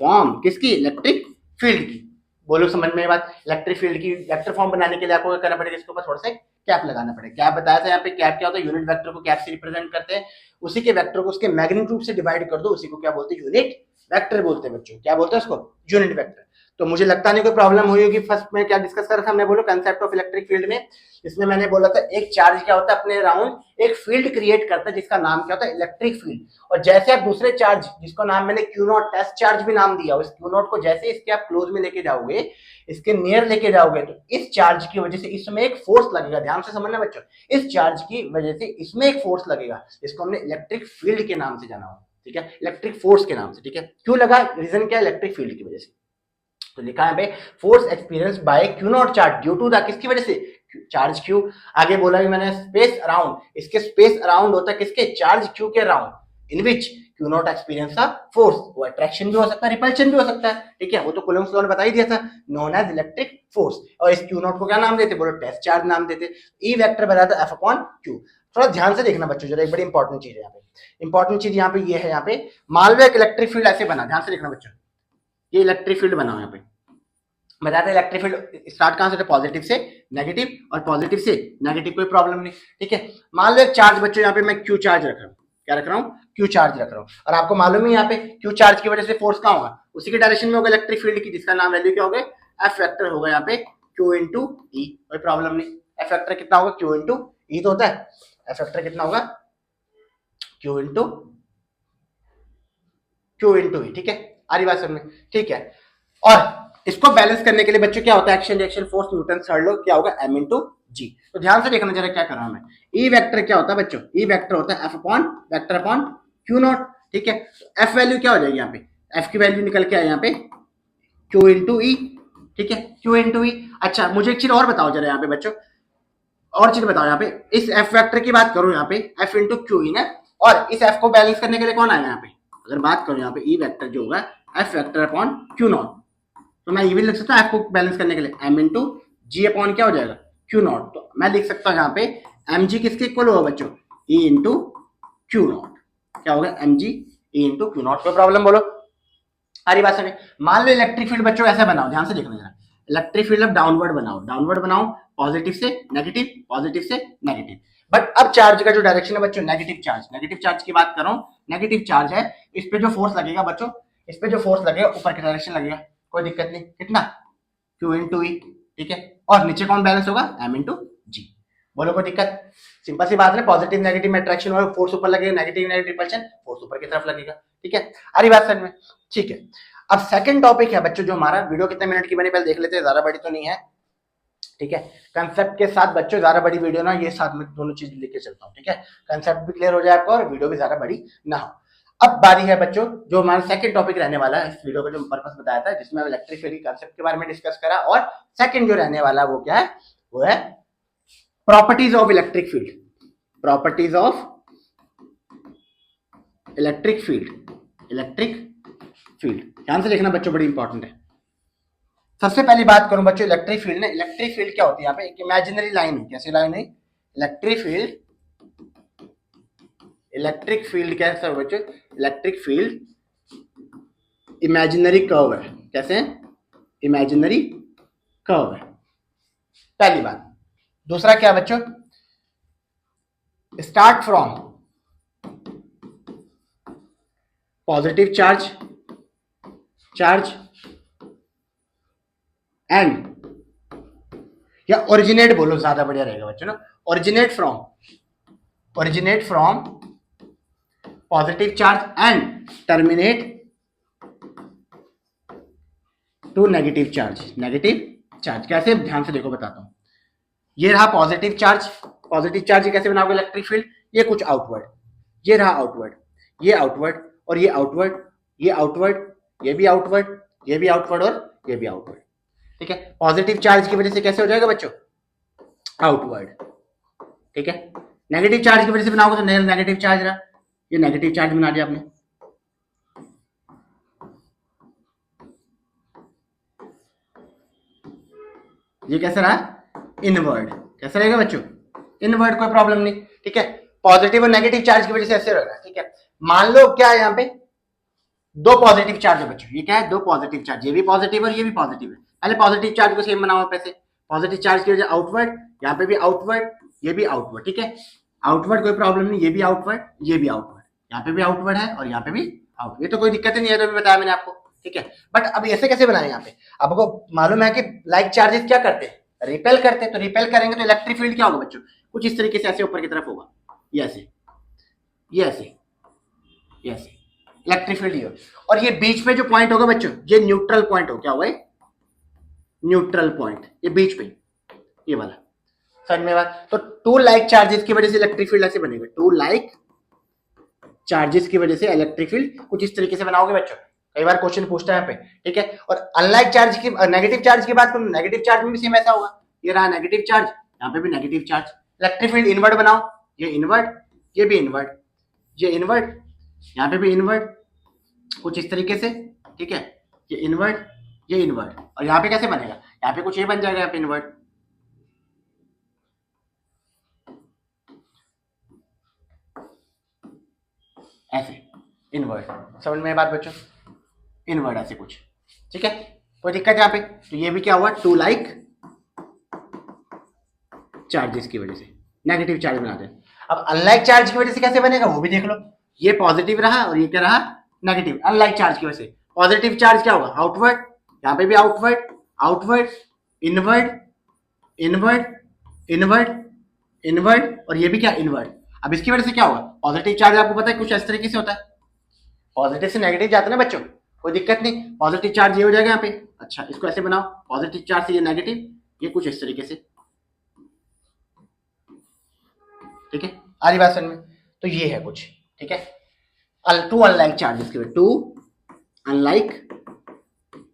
फॉर्म किसकी, इलेक्ट्रिक फील्ड की। बोलो समझ में बात, इलेक्ट्रिक फील्ड की वेक्टर फॉर्म बनाने के लिए आपको क्या करना पड़ेगा, इसके ऊपर थोड़ा सा कैप लगाना पड़ेगा। कैप बताया था यहाँ पे, कैप क्या होता है, यूनिट वेक्टर को कैप से रिप्रेजेंट करते हैं, उसी के वेक्टर को उसके मैग्नीट्यूड से डिवाइड कर दो, उसी को क्या बोलते हैं, यूनिट वेक्टर बोलते हैं बच्चों। क्या बोलते हैं उसको, यूनिट वेक्टर। तो मुझे लगता नहीं कोई प्रॉब्लम हुई होगी। फर्स्ट में क्या डिस्कस कर रहा था, हमने बोलो कंसेप्ट ऑफ इलेक्ट्रिक फील्ड में, इसमें मैंने बोला था एक चार्ज क्या होता है अपने अराउंड एक फील्ड क्रिएट करता है जिसका नाम क्या होता है, इलेक्ट्रिक फील्ड। और जैसे आप दूसरे चार्ज जिसको नाम मैंने क्यू नॉट टेस्ट चार्ज भी नाम दिया, उस क्यू नॉट को जैसे इसके आप क्लोज में लेके जाओगे, इसके नियर लेके जाओगे, तो इस चार्ज की वजह से इसमें एक फोर्स लगेगा। ध्यान से समझना बच्चों, इस चार्ज की वजह से इसमें एक फोर्स लगेगा, इसको हमने इलेक्ट्रिक फील्ड के नाम से जाना होगा। ठीक है, इलेक्ट्रिक फोर्स के नाम से। ठीक है, क्यों लगा, रीजन क्या, इलेक्ट्रिक फील्ड की वजह से। तो लिखा है पे force experience by q naught charge due to the, किसकी वजह से, चार्ज क्यू। आगे बोला भी मैंने स्पेस अराउंड, इसके स्पेस अराउंड होता है किसके, चार्ज क्यू के around. In which q naught experience a force. वो अट्रैक्शन भी हो सकता है, रिपल्शन भी हो सकता है, ठीक है, वो तो कूलम्ब्स लॉ ने बता ही दिया था, नोन एज इलेक्ट्रिक फोर्स। और इस क्यू नॉट को क्या नाम देते, बोलो टेस्ट चार्ज नाम देते। ई वेक्टर बताया एफ अपॉन क्यू। थोड़ा ध्यान से देखना बच्चों, जरा एक बड़ी इंपॉर्टेंट चीज है यहाँ पे, इंपॉर्टेंट चीज यहाँ पे ये है, यहाँ पे मान लो एक इलेक्ट्रिक फील्ड ऐसे बना, ध्यान से देखना बच्चों, ये इलेक्ट्रिक फील्ड बना यहाँ पे, बताते इलेक्ट्रिक फील्ड स्टार्ट कहां से, पॉजिटिव से नेगेटिव और पॉजिटिव से नेगेटिव, कोई प्रॉब्लम नहीं, ठीक है। मान लो एक चार्ज बच्चों यहाँ पे मैं क्यू चार्ज रख रहा हूँ, क्या रख रहा हूँ, क्यू चार्ज रख रहा हूँ, और आपको मालूम है यहाँ पे क्यू चार्ज की वजह से फोर्स कहाँ होगा, उसी के डायरेक्शन में होगा इलेक्ट्रिक फील्ड की, जिसका नाम वैल्यू क्या होगा, एफ वेक्टर होगा यहाँ पे क्यू इंटू ई, कोई प्रॉब्लम नहीं। एफ वेक्टर कितना होगा, क्यू इंटू ई तो होता है, एफ वेक्टर कितना होगा, क्यू इंटू ई, ठीक है, आ रही बात समझ में, ठीक है। और इसको बैलेंस करने के लिए बच्चों क्या होता है, action reaction force, Newton third law, क्या होगा, एम इंटू जी। तो ध्यान से देखना जरा क्या कर रहा हूं मैं, ई वेक्टर क्या होता है बच्चों, ई वेक्टर होता है F upon vector upon Q not, ठीक है। एफ वैल्यू क्या हो जाएगी यहाँ पे, एफ की वैल्यू निकल के आए यहाँ पे क्यू इंटू ई, ठीक है, क्यू इंटू ई। अच्छा मुझे एक चीज और बताओ जरा यहाँ पे बच्चों, और चीज बताओ यहाँ पे, इस एफ वेक्टर की बात करूं यहाँ पे, एफ इंटू क्यू ई ना, और इस एफ को बैलेंस करने के लिए कौन आएगा यहाँ पे, अगर बात करूं यहाँ पे ई वेक्टर जो होगा F vector upon Q not, तो मैं ये भी लिख सकता हूँ एफ को बैलेंस करने के लिए एम इंटू जी अपॉन क्या हो जाएगा, क्यू नॉट। तो मैं लिख सकता हूँ यहाँ पे एम जी किसके इक्वल होगा बच्चों, ई इंटू क्यू नॉट, क्या होगा, m g e into q naught. कोई प्रॉब्लम बोलो, सारी बात सुनिए। मान लो इलेक्ट्रिक फील्ड बच्चों ऐसा बनाओ, ध्यान से देखना जरा, इलेक्ट्रिक फील्ड अब डाउनवर्ड बनाओ, डाउनवर्ड बनाओ, पॉजिटिव से नेगेटिव, पॉजिटिव से नेगेटिव। बट अब चार्ज का जो डायरेक्शन है बच्चों, नेगेटिव चार्ज, नेगेटिव चार्ज की बात कर रहा हूँ, नेगेटिव चार्ज है, इस पे जो फोर्स लगेगा बच्चों, इस पे जो फोर्स लगेगा ऊपर की डायरेक्शन लगेगा, कोई दिक्कत नहीं, कितना, क्यू इंटू ई, ठीक है, और नीचे कौन बैलेंस होगा, एम इंटू जी। बोलो कोई दिक्कत, सिंपल सी बात है, पॉजिटिव नेगेटिव में अट्रैक्शन होगा, फोर्स ऊपर लगेगा, नेगेटिव नेगेटिव रिपल्शन, फोर्स ऊपर की तरफ लगेगा, ठीक है, अरे बात समझ में, ठीक है। अब सेकंड टॉपिक है बच्चों, जो हमारा वीडियो कितने मिनट की बनी पहले देख लेते हैं, ज्यादा बड़ी तो नहीं है, ठीक है। कंसेप्ट के साथ बच्चों ज्यादा बड़ी वीडियो ना, ये साथ में दोनों चीज लेके चलता हूँ, ठीक है, कंसेप्ट भी क्लियर हो जाए आपको और वीडियो भी ज्यादा बड़ी ना हो। अब बारी है बच्चों, जो हमारा सेकंड टॉपिक रहने वाला है, इस वीडियो का जो पर्पस बताया था, जिसमें इलेक्ट्रिक फील्ड कंसेप्ट के बारे में डिस्कस करा, और सेकंड जो रहने वाला है वो क्या है, वो है properties of electric field, properties of electric field, electric field, ध्यान से देखना बच्चों, बड़ी इंपॉर्टेंट है। सबसे पहली बात करूं बच्चों इलेक्ट्रिक फील्ड में, इलेक्ट्रिक फील्ड क्या होती है, यहाँ पे एक इमेजिनरी लाइन है, कैसी लाइन है, इलेक्ट्रिक फील्ड, इलेक्ट्रिक फील्ड कैसा है बच्चों, इलेक्ट्रिक फील्ड इमेजिनरी कर्व है, कैसे है, इमेजिनरी कर्व है, पहली बात। दूसरा क्या बच्चों, start from positive charge, charge end, या ओरिजिनेट बोलो ज्यादा बढ़िया रहेगा बच्चों ना, originate from positive charge and terminate to negative charge, negative charge कैसे, ध्यान से देखो बताता हूं। ये रहा पॉजिटिव चार्ज, पॉजिटिव चार्ज कैसे बनाओगे इलेक्ट्रिक फील्ड, ये कुछ आउटवर्ड, ये रहा आउटवर्ड, ये आउटवर्ड और ये आउटवर्ड, ये आउटवर्ड, ये भी आउटवर्ड, ये भी आउटवर्ड और ये भी आउटवर्ड, ठीक है। पॉजिटिव चार्ज की वजह से कैसे हो जाएगा बच्चों, आउटवर्ड, ठीक है। नेगेटिव चार्ज की वजह से बनाओगे तो नेगेटिव चार्ज रहा, ये नेगेटिव चार्ज बना दिया आपने, ये कैसा रहा, इनवर्ड, कैसा रहेगा बच्चों, इनवर्ड, कोई प्रॉब्लम नहीं, ठीक है। पॉजिटिव और नेगेटिव चार्ज की वजह से ऐसे रहेगा, ठीक है। मान लो क्या है यहाँ पे, दो पॉजिटिव चार्ज है बच्चों, ये क्या है, दो पॉजिटिव चार्ज, ये भी पॉजिटिव और ये भी पॉजिटिव है। पहले पॉजिटिव चार्ज को सेम बनाओ पैसे, पॉजिटिव चार्ज की वजह आउटवर्ड, यहाँ पे भी आउटवर्ड, ये भी आउटवर्ड, ठीक है, आउटवर्ड कोई प्रॉब्लम नहीं, ये भी आउटवर्ड, ये भी आउटवर्ड, यहाँ पे भी आउटवर्ड है और यहाँ पे भी आउटवर्ड, ये तो कोई दिक्कत ही नहीं है, तो बताया मैंने आपको, ठीक है। बट अब ऐसे कैसे बनाए, यहाँ पे आपको मालूम है कि लाइक चार्जेस क्या करते हैं, रिपेल करते हैं, तो रिपेल करेंगे तो इलेक्ट्रिक फील्ड क्या होगा बच्चों, कुछ इस तरीके से ऐसे ऊपर की तरफ होगा, ये ऐसे, ये ऐसे, ये ऐसे इलेक्ट्रिक फील्ड ये, और ये बीच पे जो पॉइंट होगा बच्चों, ये न्यूट्रल पॉइंट हो, क्या होगा, न्यूट्रल पॉइंट, ये बीच पे, ये वाला, समझ में बात। तो टू लाइक चार्जेस की वजह से इलेक्ट्रिक फील्ड ऐसे बनेगा, टू लाइक चार्जेस की वजह से इलेक्ट्रिक फील्ड कुछ इस तरीके से बनाओगे बच्चों, कई बार क्वेश्चन पूछता है यहाँ पे, ठीक है। और अनलाइक चार्ज की, नेगेटिव चार्ज की बात करूं, नेगेटिव चार्ज में भी सेम ऐसा होगा, ये रहा नेगेटिव चार्ज, यहाँ पे भी negative charge, electric field invert बनाओ, ये इनवर्ट, ये भी इनवर्ट, ये इनवर्ट, यहाँ पे भी इनवर्ट कुछ इस तरीके से, ठीक है, ये इनवर्ट, ये इनवर्ट, और यहाँ पे कैसे बनेगा, यहाँ पे कुछ ये बन जाएगा, यहाँ पे इनवर्ट, ऐसे इनवर्ट। समझ में बात बच्चों, इनवर्ट ऐसे कुछ, ठीक है, कोई दिक्कत यहाँ पे। तो ये भी क्या हुआ, टू लाइक चार्जेस की वजह से नेगेटिव चार्ज बनाते हैं। अब अनलाइक चार्ज की वजह से कैसे बनेगा वो भी देख लो, ये पॉजिटिव रहा और ये क्या रहा, नेगेटिव। अनलाइक चार्ज की वजह से पॉजिटिव चार्ज क्या होगा, आउटवर्ड, यहाँ पे भी outward, outward, inward, inward, inward, inward, और ये भी क्या, इनवर्ड। अब इसकी वजह से क्या होगा, पॉजिटिव चार्ज आपको पता है कुछ इस तरीके से होता है, पॉजिटिव से नेगेटिव जाता है ना बच्चों, कोई दिक्कत नहीं, पॉजिटिव चार्ज ये हो जाएगा यहाँ पे। अच्छा इसको ऐसे बनाओ, पॉजिटिव चार्ज से ये नेगेटिव, ये कुछ इस तरीके से, ठीक है, आ रही बात समझ में। तो ये है कुछ, ठीक है, टू अनलाइक चार्जेस के, टू अनलाइक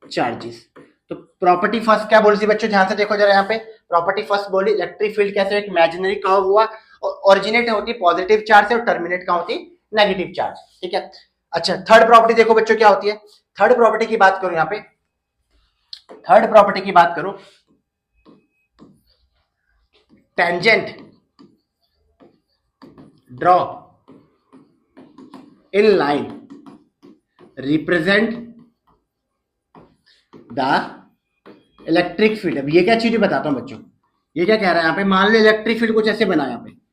चार्जेस। तो प्रॉपर्टी फर्स्ट क्या बोली थी बच्चों, ध्यान से देखो जरा यहाँ पे, प्रॉपर्टी फर्स्ट बोली इलेक्ट्रिक फील्ड कैसे एक इमेजिनरी कर्व हुआ, ओरिजिनेट होती है पॉजिटिव चार्ज से और टर्मिनेट कहाँ होती है नेगेटिव चार्ज, ठीक है। अच्छा थर्ड प्रॉपर्टी देखो बच्चों क्या होती है, थर्ड प्रॉपर्टी की बात करो यहाँ पे, थर्ड प्रॉपर्टी की बात करो, tangent draw in line represent the electric field. अब ये क्या चीज बताता हूं बच्चों, ये क्या कह रहा है यहाँ पे, मान लो इलेक्ट्रिक फील्ड कुछ ऐसे बना, यहाँ पे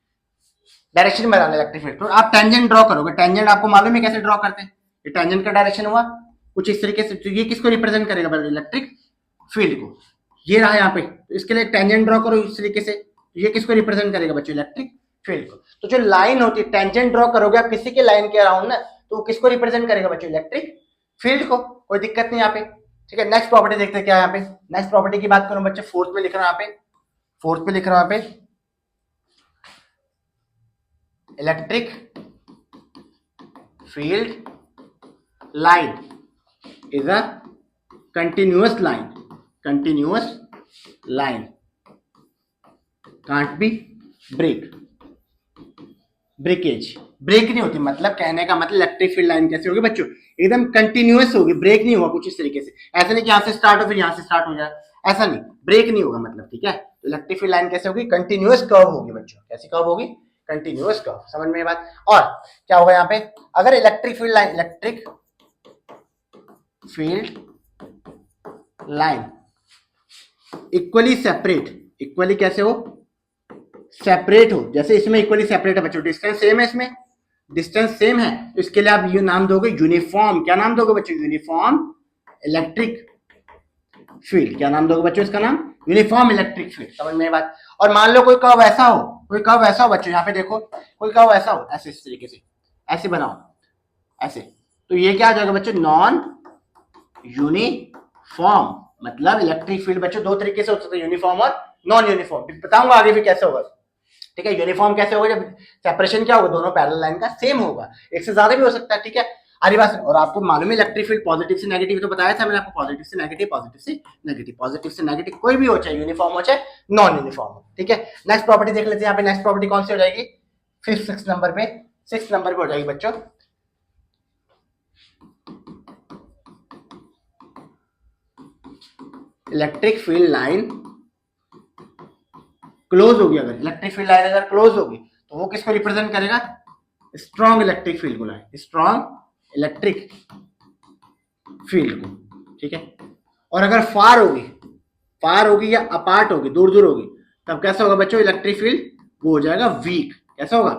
डायरेक्शन बनाना इलेक्ट्रिक फील्ड, तो आप टेंजेंट ड्रॉ करोगे, टेंजेंट आपको मालूम है कैसे ड्रॉ करते हैं, ये टेंजेंट का डायरेक्शन हुआ कुछ इस तरीके से, तो ये किसको रिप्रेजेंट करेगा, इलेक्ट्रिक फील्ड को, ये रहा यहाँ पे, तो इसके लिए टेंजेंट ड्रॉ करो इस तरीके से, ये किसको रिप्रेजेंट करेगा बच्चों, इलेक्ट्रिक फील्ड को। तो जो लाइन होती है, टेंजेंट ड्रॉ करोगे आप किसी के लाइन के अराउंड ना, तो वो किसको रिप्रेजेंट करेगा बच्चों, इलेक्ट्रिक फील्ड को, कोई दिक्कत नहीं यहाँ पे, ठीक है। नेक्स्ट प्रॉपर्टी देखते हैं क्या यहाँ पे, नेक्स्ट प्रॉपर्टी की बात करूं बच्चों, फोर्थ में लिख रहा हूं यहाँ पे, फोर्थ पे लिख रहा हूं यहाँ पे, electric field line is a continuous line, continuous line can't be break, breakage, break नहीं होती, मतलब कहने का मतलब इलेक्ट्रिक फील्ड लाइन कैसे होगी बच्चों, एकदम कंटिन्यूअस होगी, ब्रेक नहीं होगा कुछ इस तरीके से, ऐसा नहीं कि यहां से स्टार्ट हो फिर यहां से स्टार्ट हो जाए, ऐसा नहीं, ब्रेक नहीं होगा मतलब, ठीक है। तो इलेक्ट्रिक फील्ड लाइन कैसे होगी, कंटिन्यूअस कर्व होगी बच्चों, कैसी कर्व होगी, कंटिन्यूअस कर्व, समझ में बात। और क्या होगा यहाँ पे, अगर electric field line, electric field line equally separate, equally कैसे हो, सेपरेट हो, जैसे इसमें इक्वली सेपरेट है बच्चों, डिस्टेंस सेम है, इसमें डिस्टेंस सेम है, तो इसके लिए आप ये नाम दोगे यूनिफॉर्म, क्या नाम दोगे बच्चों, यूनिफॉर्म इलेक्ट्रिक फील्ड, क्या नाम दोगे बच्चों इसका नाम, यूनिफॉर्म इलेक्ट्रिक फील्ड, समझ में बात। और मान लो कोई कर्व ऐसा हो, कोई कर्व ऐसा हो बच्चों, यहाँ पे देखो कोई कर्व ऐसा हो, ऐसे इस तरीके से ऐसे बनाओ, ऐसे, तो ये क्या आ जाएगा बच्चों, नॉन यूनिफॉर्म, मतलब इलेक्ट्रिक फील्ड बच्चों दो तरीके से हो सकता है, यूनिफॉर्म और नॉन यूनिफॉर्म, बताऊंगा आगे भी कैसे होगा, ठीक है। यूनिफॉर्म कैसे होगा, जब सेपरेशन क्या होगा, दोनों पैरेलल लाइन का सेम होगा, एक से ज्यादा भी हो सकता है, ठीक है। आरी बात। और आपको मालूम है इलेक्ट्रिक फील्ड पॉजिटिव से नेगेटिव तो बताया था मैंने आपको, पॉजिटिव से नेगेटिव, पॉजिटिव से नेगेटिव, पॉजिटिव से नेगेटिव, कोई भी हो, चाहे यूनिफॉर्म हो चाहे नॉन यूनिफॉर्म हो, ठीक है। नेक्स्ट प्रॉपर्टी देख लेते हैं यहाँ पे, नेक्स्ट प्रॉपर्टी कौन सी हो जाएगी, फिफ्थ सिक्स नंबर पे, सिक्स नंबर पे हो जाएगी बच्चों, इलेक्ट्रिक फील्ड लाइन क्लोज होगी, अगर इलेक्ट्रिक फील्ड लाइन अगर क्लोज होगी तो वो किसको रिप्रेजेंट करेगा, स्ट्रॉन्ग इलेक्ट्रिक फील्ड को, लाइन स्ट्रॉन्ग इलेक्ट्रिक फील्ड को, ठीक है। और अगर फार होगी या अपार्ट होगी, दूर दूर होगी, तब कैसा होगा बच्चों, इलेक्ट्रिक फील्ड वो हो जाएगा वीक, कैसा होगा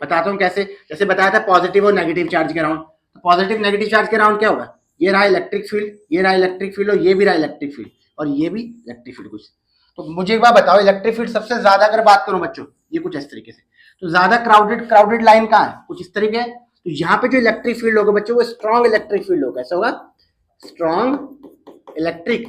बताता हूं कैसे, जैसे बताया था पॉजिटिव और नेगेटिव चार्ज के अराउंड, तो पॉजिटिव नेगेटिव चार्ज के अराउंड क्या होगा, ये रहा इलेक्ट्रिक फील्ड, ये रहा इलेक्ट्रिक फील्ड, और ये भी रहा इलेक्ट्रिक फील्ड, और ये भी इलेक्ट्रिक फील्ड कुछ। तो मुझे एक बार बताओ, इलेक्ट्रिक फील्ड सबसे ज्यादा अगर बात करूं बच्चों, ये कुछ इस तरीके से, तो ज्यादा क्राउडेड लाइन कहाँ है, कुछ इस तरीके है, तो यहाँ पे जो इलेक्ट्रिक फील्ड होगा बच्चों वो स्ट्रॉन्ग इलेक्ट्रिक फील्ड होगा, कैसा होगा, स्ट्रॉन्ग इलेक्ट्रिक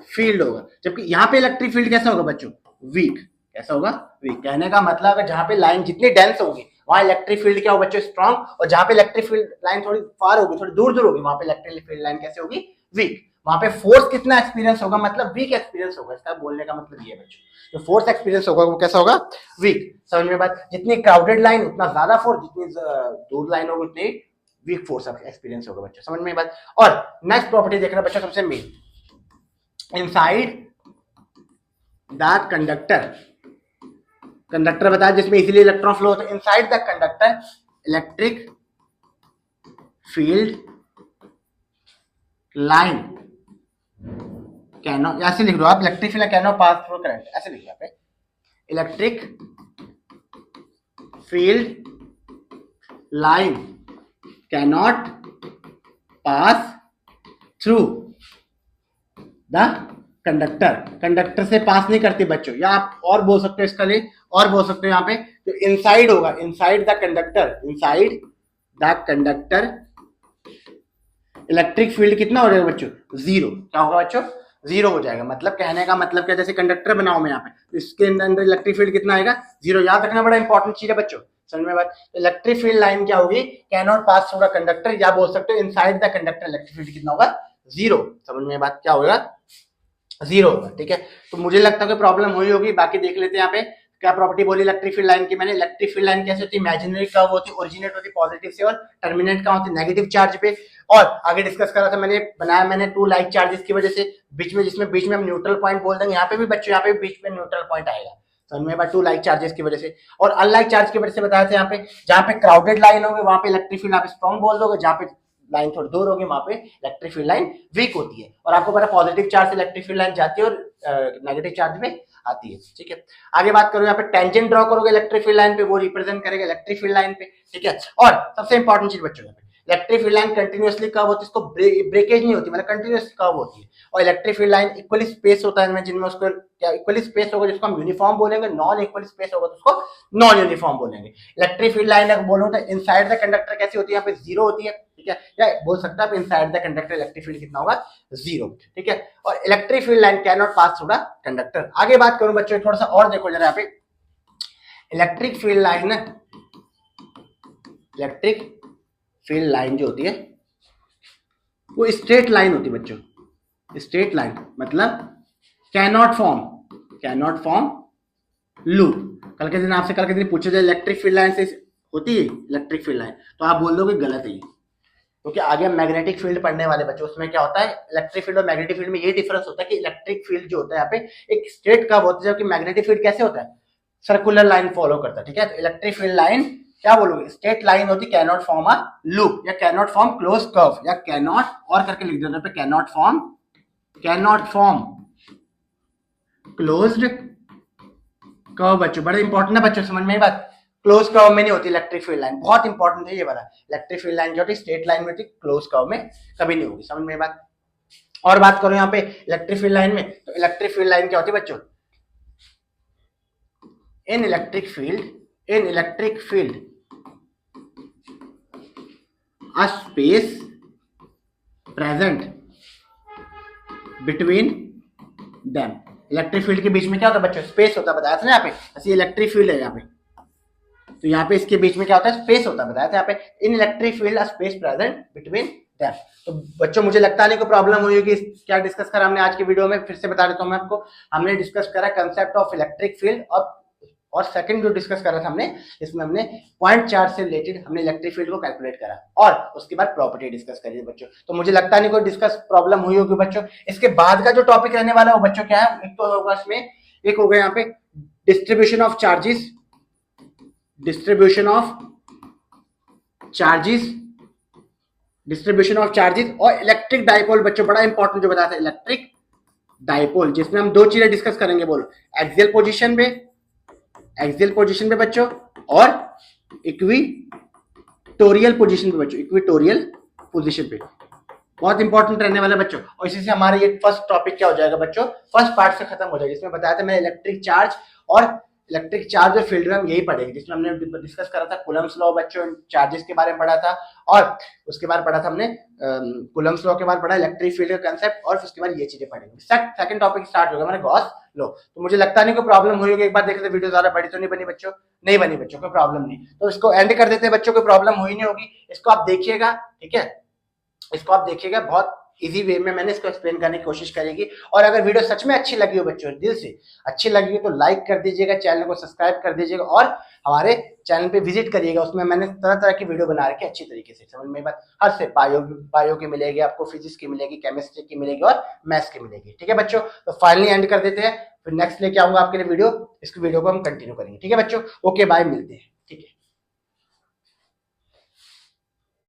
फील्ड होगा, जबकि यहाँ पे इलेक्ट्रिक फील्ड कैसा होगा बच्चों, वीक, कैसा होगा, वीक। कहने का मतलब है जहाँ पे लाइन जितनी डेंस होगी वहां इलेक्ट्रिक फील्ड क्या होगा बच्चों, स्ट्रॉन्ग, और जहाँ पे इलेक्ट्रिक फील्ड लाइन थोड़ी फार होगी, थोड़ी दूर दूर होगी, वहां पे इलेक्ट्रिक फील्ड लाइन कैसे होगी, वीक। वहां पे फोर्स कितना एक्सपीरियंस होगा, मतलब वीक एक्सपीरियंस होगा। इसका बोलने का मतलब ये है बच्चों, जो फोर्स एक्सपीरियंस होगा वो कैसा होगा, वीक। समझ में बात, जितनी क्राउडेड लाइन उतना ज्यादा फोर्स, जितनी दूर लाइन होगी उतनी वीक फोर्स एक्सपीरियंस होगा बच्चों। समझ में बात। और नेक्स्ट प्रॉपर्टी देखना बच्चों सबसे main, inside the conductor, conductor बताया जिसमें इजीली इलेक्ट्रॉन फ्लो होता है, inside the conductor electric field line canoe, ऐसे लिख दो आप, electric field canoe pass through current, ऐसे लिख दो electric field line cannot pass through the conductor, conductor से पास नहीं करती बच्चों। या आप और बोल सकते हो इसका लिए, और बोल सकते हो यहाँ पे तो इनसाइड होगा, inside the conductor, inside the conductor electric field कितना हो जाएगा बच्चों, जीरो। क्या होगा बच्चों, जीरो हो जाएगा। मतलब कहने का मतलब क्या, जैसे कंडक्टर बनाओ मैं यहाँ पे, तो इसके अंदर इलेक्ट्रिक फील्ड कितना आएगा, जीरो। याद रखना बड़ा इंपॉर्टेंट चीज है बच्चों, समझ में बात। इलेक्ट्रिक फील्ड लाइन क्या होगी, cannot pass through the conductor, या बोल सकते हो inside the conductor electric field कितना होगा, जीरो। समझ में बात, क्या होगा, जीरो होगा। ठीक है, तो मुझे लगता है कि प्रॉब्लम हुई होगी। बाकी देख लेते हैं यहाँ पे क्या प्रॉपर्टी बोली इलेक्ट्रिक फील्ड लाइन की मैंने। इलेक्ट्रिक फील्ड लाइन कैसे होती है, इमेजिनरी कर्व होती है, ओरिजिनेट होती है पॉजिटिव से और टर्मिनेट कहाँ होती है, नेगेटिव चार्ज पे। और आगे डिस्कस करा था मैंने, बनाया मैंने टू लाइक चार्जेस की वजह से बीच में, जिसमें बीच में हम न्यूट्रल पॉइंट बोल देंगे। यहाँ पे भी बच्चों, यहाँ पे बीच में न्यूट्रल पॉइंट आएगा, समझ में बात, टू लाइक चार्जेस की वजह से। और अनलाइक चार्ज की वजह से बताया था यहाँ पे, जहाँ पे क्राउडेड लाइन होगी वहां पे इलेक्ट्रिक फील्ड आप स्ट्रॉन्ग बोल दोगे, जहाँ पे लाइन थोड़ी दूर होगी वहां पे इलेक्ट्रिक फील्ड लाइन वीक होती है। और आपको पता पॉजिटिव चार्ज से इलेक्ट्रिक फील्ड लाइन जाती है और नेगेटिव चार्ज में आती है। ठीक है, आगे बात करो, यहाँ पे टेंजेंट ड्रॉ करोगे इलेक्ट्रिक फील्ड लाइन पे, वो रिप्रेजेंट करेगा इलेक्ट्रिक फील्ड लाइन पे। ठीक है, और सबसे इंपॉर्टेंट चीज बच्चों, electric field line continuously curve होती है, इसको ब्रेकेज नहीं होती, मतलब कंटिन्यूअस कर्व होती है। और electric field line equally space होता है जिनमें, उसको क्या इक्वली स्पेस होगा जिसको हम यूनिफॉर्म बोलेंगे, नॉन इक्वल स्पेस होगा तो उसको नॉन यूनिफॉर्म बोलेंगे। इलेक्ट्रिक फील्ड लाइन अगर बोलूं तो इनसाइड द कंडक्टर कैसी होती है, यहाँ पे जीरो होती है। ठीक है, या बोल सकता है inside the conductor electric field कितना होगा, जीरो। ठीक है, और electric field line can not pass through the conductor. आगे बात करूं बच्चों, थोड़ा सा और देखो जरा यहाँ पे, electric field line, electric field line जो होती है वो स्ट्रेट लाइन होती है बच्चों, स्ट्रेट लाइन मतलब कैनॉट फॉर्म लूप। कल के दिन आपसे कल के दिन पूछा जाए इलेक्ट्रिक फील्ड लाइन से होती है इलेक्ट्रिक फील्ड लाइन, तो आप बोल दोगे गलत है, क्योंकि आगे हम मैग्नेटिक फील्ड पढ़ने वाले बच्चों, उसमें क्या होता है इलेक्ट्रिक फील्ड और मैग्नेटिक फील्ड में ये डिफरेंस होता है कि इलेक्ट्रिक फील्ड जो होता है यहाँ पे एक स्ट्रेट कर्व होता है, जबकि मैग्नेटिक फील्ड कैसे होता है, सर्कुलर लाइन फॉलो करता है। ठीक है, तो इलेक्ट्रिक फील्ड लाइन क्या बोलोगे, स्ट्रेट लाइन होती, कैनॉट फॉर्म अ लूप या कैनॉट फॉर्म क्लोज कर्व, या कैनॉट और करके लिख देना पे, कैनॉट फॉर्म क्लोज्ड कर्व। बच्चों बड़ा इंपॉर्टेंट है बच्चों, समझ में बात, क्लोज कर्व में नहीं होती इलेक्ट्रिक फील्ड लाइन, बहुत इंपॉर्टेंट है ये वाला। इलेक्ट्रिक फील्ड लाइन जो होती है स्ट्रेट लाइन में होती, क्लोज कर्व में कभी नहीं होगी, समझ में बात। और बात करो यहाँ पे इलेक्ट्रिक फील्ड लाइन में, तो इलेक्ट्रिक फील्ड लाइन क्या होती है बच्चों, इन electric field a space present between them। Electric field के बीच में क्या होता है बच्चों, स्पेस होता है, बताया था ना यहाँ पे, ऐसी इलेक्ट्रिक फील्ड है यहाँ पे, तो यहाँ पे इसके बीच में क्या होता है, स्पेस होता है, बताया था यहाँ पे, इन electric field space present between them. तो बच्चों मुझे लगता नहीं कोई प्रॉब्लम हुई होगी। क्या डिस्कस करा हमने आज की वीडियो में, फिर से बता देता हूँ मैं आपको, हमने डिस्कस करा कंसेप्ट ऑफ इलेक्ट्रिक फील्ड, और सेकंड जो डिस्कस करा था हमने, इसमें हमने पॉइंट चार्ज से रिलेटेड हमने इलेक्ट्रिक फील्ड को कैलकुलेट करा, और उसके बाद प्रॉपर्टी डिस्कस करी बच्चों। तो मुझे लगता नहीं कोई डिस्कस प्रॉब्लम हुई होगी बच्चों। इसके बाद का जो टॉपिक रहने वाला है वो बच्चों क्या है, एक तो होगा इसमें, एक हो गया यहाँ पे डिस्ट्रीब्यूशन ऑफ चार्जेस और इलेक्ट्रिक डाइपोल। बच्चों बड़ा इंपॉर्टेंट जो बताया था, इलेक्ट्रिक डाइपोल, जिसमें हम दो चीजें डिस्कस करेंगे, बोलो एक्सियल पोजीशन पे बच्चों, और इक्विटोरियल पोजीशन पे बच्चों, इक्विटोरियल पोजीशन पे बहुत इंपॉर्टेंट रहने वाला बच्चों। और इसी से हमारा ये फर्स्ट टॉपिक क्या हो जाएगा बच्चों, फर्स्ट पार्ट से खत्म हो जाएगा, जिसमें बताया था मैंने इलेक्ट्रिक चार्ज और फील्ड में हम यही पढ़ेंगे, जिसमें हमने डिस्कस करा था कूलम्स लॉ बच्चों, चार्जेस के बारे में पढ़ा था, और उसके बाद पढ़ा था हमने कूलम्स लॉ के बाद पढ़ा इलेक्ट्रिक फील्ड का कंसेप्ट, और उसके बाद ये चीजें पढ़ेंगे। सेकंड टॉपिक स्टार्ट होगा हमारा गॉस लॉ। तो मुझे लगता नहीं कोई प्रॉब्लम हुई होगी, एक बार देख लेते, वीडियो ज्यादा बड़ी तो नहीं बनी बच्चों, नहीं बनी बच्चों, कोई प्रॉब्लम नहीं, तो इसको एंड कर देते हैं बच्चों, कोई प्रॉब्लम हुई नहीं होगी, इसको आप देखिएगा। ठीक है, इसको आप देखिएगा, बहुत इजी वे में मैंने इसको एक्सप्लेन करने की कोशिश करेगी। और अगर वीडियो सच में अच्छी लगी हो बच्चों, दिल से अच्छी लगी हो, तो लाइक कर दीजिएगा, चैनल को सब्सक्राइब कर दीजिएगा और हमारे चैनल पे विजिट करिएगा। उसमें मैंने तरह तरह की वीडियो बना रखी है अच्छी तरीके से, समझ में बात। हर से बायो की मिलेगी आपको, फिजिक्स की मिलेगी, केमिस्ट्री की मिलेगी और मैथ्स की मिलेगी। ठीक है बच्चों, तो फाइनली एंड कर देते हैं, फिर नेक्स्ट लेके आऊंगा आपके लिए वीडियो। इस वीडियो को हम कंटिन्यू करेंगे। ठीक है बच्चों, ओके बाय, मिलते हैं। ठीक है।